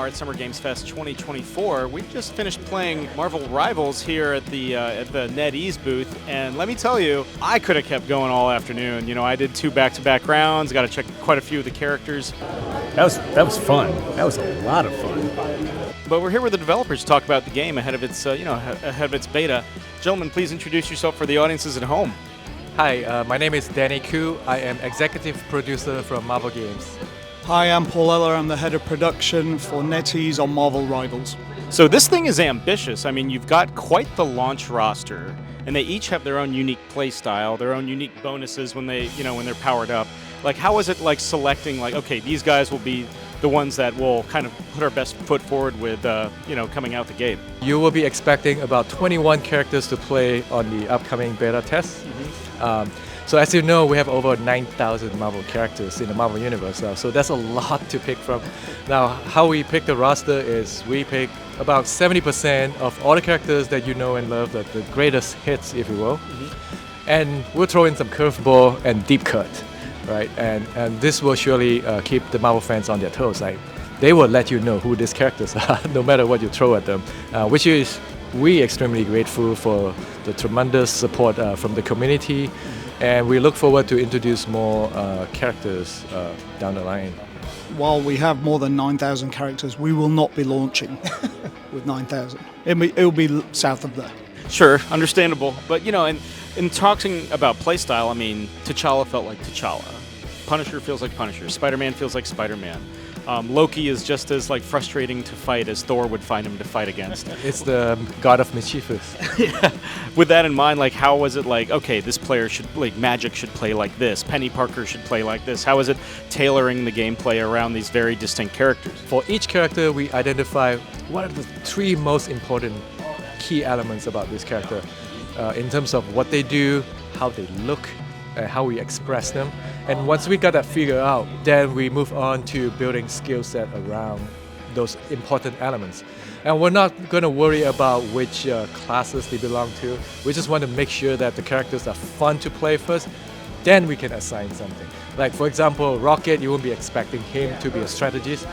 are at Summer Games Fest 2024. We just finished playing Marvel Rivals here at the NetEase booth, and let me tell you, I could have kept going all afternoon. You know, I did 2 back-to-back rounds, got to check quite a few of the characters. That was fun. That was a lot of fun. But we're here with the developers to talk about the game ahead of its ahead of its beta. Gentlemen, please introduce yourself for the audiences at home. Hi, my name is Danny Koo. I am executive producer from Marvel Games. Hi, I'm Paul Eller. I'm the head of production for NetEase on Marvel Rivals. So this thing is ambitious. I mean, you've got quite the launch roster, and they each have their own unique play style, their own unique bonuses when they're powered up. Like, how is it like selecting, like, okay, these guys will be the ones that will kind of put our best foot forward with, coming out the gate? You will be expecting about 21 characters to play on the upcoming beta test. So as you know, we have over 9,000 Marvel characters in the Marvel Universe, so that's a lot to pick from. Now, how we pick the roster is we pick about 70% of all the characters that you know and love, the greatest hits, if you will. And we'll throw in some curveball and deep cut, right? And this will surely keep the Marvel fans on their toes. Like, they will let you know who these characters are, no matter what you throw at them, which is we extremely grateful for the tremendous support from the community. And we look forward to introduce more characters down the line. While we have more than 9,000 characters, we will not be launching with 9,000. It'll be south of there. Sure, understandable. But, in talking about playstyle, I mean, T'Challa felt like T'Challa. Punisher feels like Punisher. Spider-Man feels like Spider-Man. Loki is just as frustrating to fight as Thor would find him to fight against. It's the god of mischievous. Yeah. With that in mind, how was it okay, this player should, Magic should play like this, Penny Parker should play like this? How is it tailoring the gameplay around these very distinct characters? For each character, we identify what are the 3 most important key elements about this character in terms of what they do, how they look, and how we express them. And once we got that figured out, then we move on to building skill set around those important elements. And we're not going to worry about which classes they belong to. We just want to make sure that the characters are fun to play first, then we can assign something. Like, for example, Rocket, you won't be expecting him to be a strategist.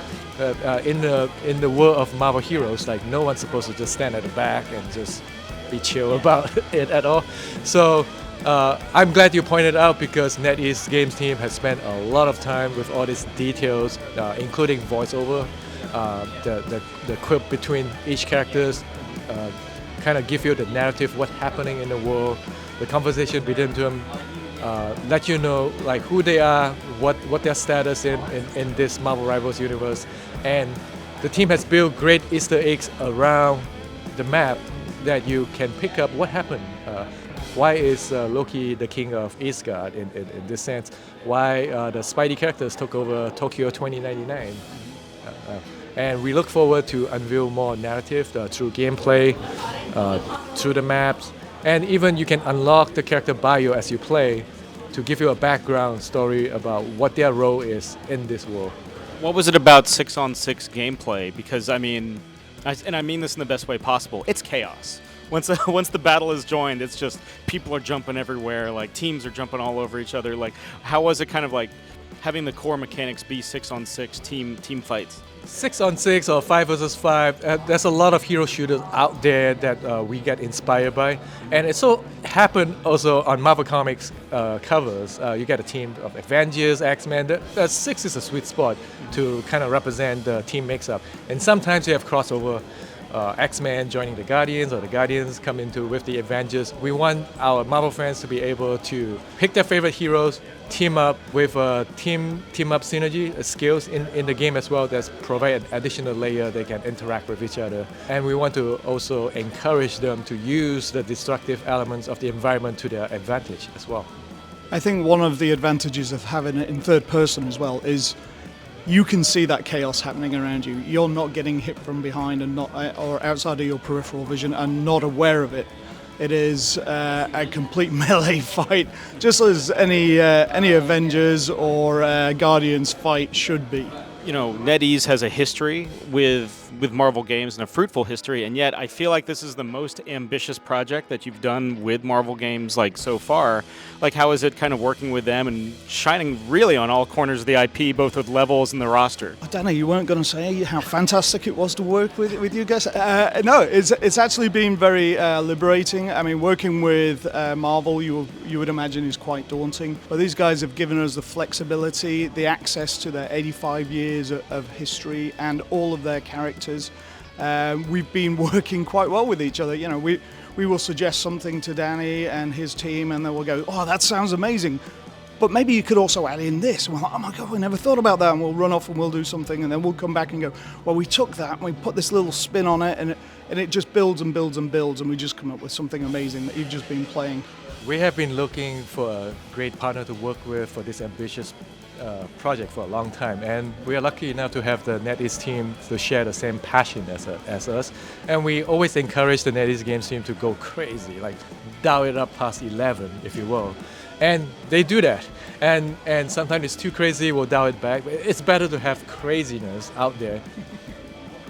In the world of Marvel heroes, no one's supposed to just stand at the back and just be chill about it at all. So I'm glad you pointed out, because NetEase Games team has spent a lot of time with all these details, including voiceover, the quip between each characters, kind of give you the narrative, what's happening in the world, the conversation between them, let you know who they are, what their status in this Marvel Rivals universe. And the team has built great Easter eggs around the map that you can pick up what happened. Why is Loki the king of Asgard in this sense? Why the Spidey characters took over Tokyo 2099? And we look forward to unveil more narrative through gameplay, through the maps, and even you can unlock the character bio as you play to give you a background story about what their role is in this world. What was it about 6-on-6 gameplay? Because, I mean this in the best way possible, it's chaos. Once the battle is joined, it's just people are jumping everywhere, teams are jumping all over each other. How was it kind of having the core mechanics be 6-on-6 team fights? 6-on-6 or 5 versus 5, there's a lot of hero shooters out there that we get inspired by. And it so happened also on Marvel Comics covers. You get a team of Avengers, X-Men. 6 is a sweet spot to kind of represent the team mix-up. And sometimes you have crossover. X-Men joining the Guardians, or the Guardians come into with the Avengers. We want our Marvel fans to be able to pick their favorite heroes, team up with team up synergy skills in the game as well. That's provide an additional layer they can interact with each other. And we want to also encourage them to use the destructive elements of the environment to their advantage as well. I think one of the advantages of having it in third person as well is you can see that chaos happening around you. You're not getting hit from behind and or outside of your peripheral vision and not aware of it. It is a complete melee fight, just as any Avengers or Guardians fight should be. NetEase has a history with Marvel games and a fruitful history, and yet I feel like this is the most ambitious project that you've done with Marvel games like so far. Like, how is it kind of working with them and shining really on all corners of the IP, both with levels and the roster? I don't know, you weren't going to say how fantastic it was to work with you guys? No, it's actually been very liberating. I mean, working with Marvel, you would imagine, is quite daunting. But these guys have given us the flexibility, the access to their 85 years of history and all of their characters. We've been working quite well with each other. We will suggest something to Danny and his team, and then we'll go, "Oh, that sounds amazing. But maybe you could also add in this." And we're like, "Oh my God, we never thought about that." And we'll run off and we'll do something, and then we'll come back and go, "Well, we took that and we put this little spin on it," and it just builds and builds and builds, and we just come up with something amazing that you've just been playing. We have been looking for a great partner to work with for this ambitious project for a long time, and we are lucky enough to have the NetEase team to share the same passion as us. And we always encourage the NetEase Games team to go crazy, like dial it up past 11, if you will. And they do that. And sometimes it's too crazy, we'll dial it back. But it's better to have craziness out there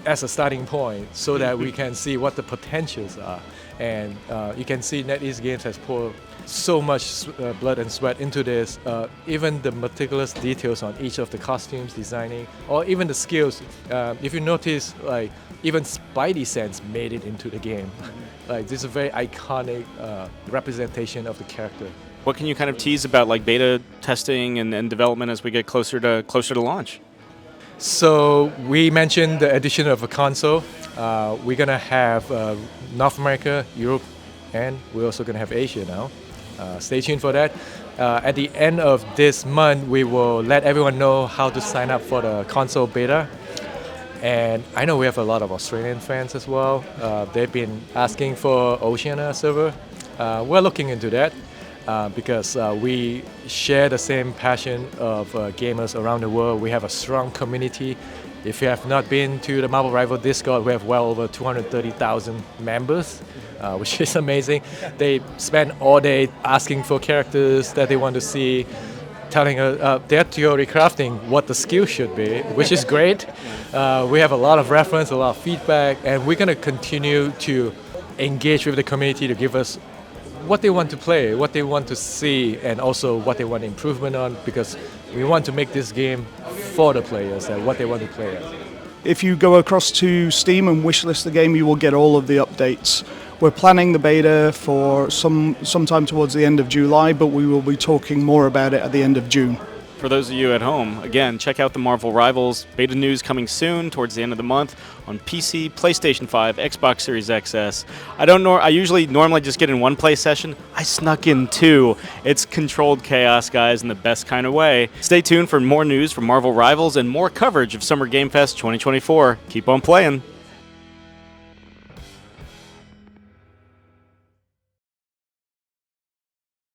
as a starting point so that we can see what the potentials are. And you can see NetEase Games has poured so much blood and sweat into this. Even the meticulous details on each of the costumes, designing, or even the skills. If you notice, like, even Spidey sense made it into the game. Like, this is a very iconic representation of the character. What can you kind of tease about like beta testing and development as we get closer to launch? So we mentioned the addition of a console. We're gonna have North America, Europe, and we're also gonna have Asia now. Stay tuned for that. At the end of this month, we will let everyone know how to sign up for the console beta. And I know we have a lot of Australian fans as well. They've been asking for Oceania server. We're looking into that. Because we share the same passion of gamers around the world. We have a strong community. If you have not been to the Marvel Rival Discord, we have well over 230,000 members, which is amazing. They spend all day asking for characters that they want to see, telling us they're theory crafting what the skill should be, which is great. We have a lot of reference, a lot of feedback, and we're going to continue to engage with the community to give us what they want to play, what they want to see, and also what they want improvement on, because we want to make this game for the players and what they want to play at. If you go across to Steam and wishlist the game, you will get all of the updates. We're planning the beta for sometime towards the end of July, but we will be talking more about it at the end of June. For those of you at home, again, check out the Marvel Rivals beta news coming soon towards the end of the month on PC, PlayStation 5, Xbox Series XS. I usually normally just get in one play session. I snuck in two. It's controlled chaos, guys, in the best kind of way. Stay tuned for more news from Marvel Rivals and more coverage of Summer Game Fest 2024. Keep on playing.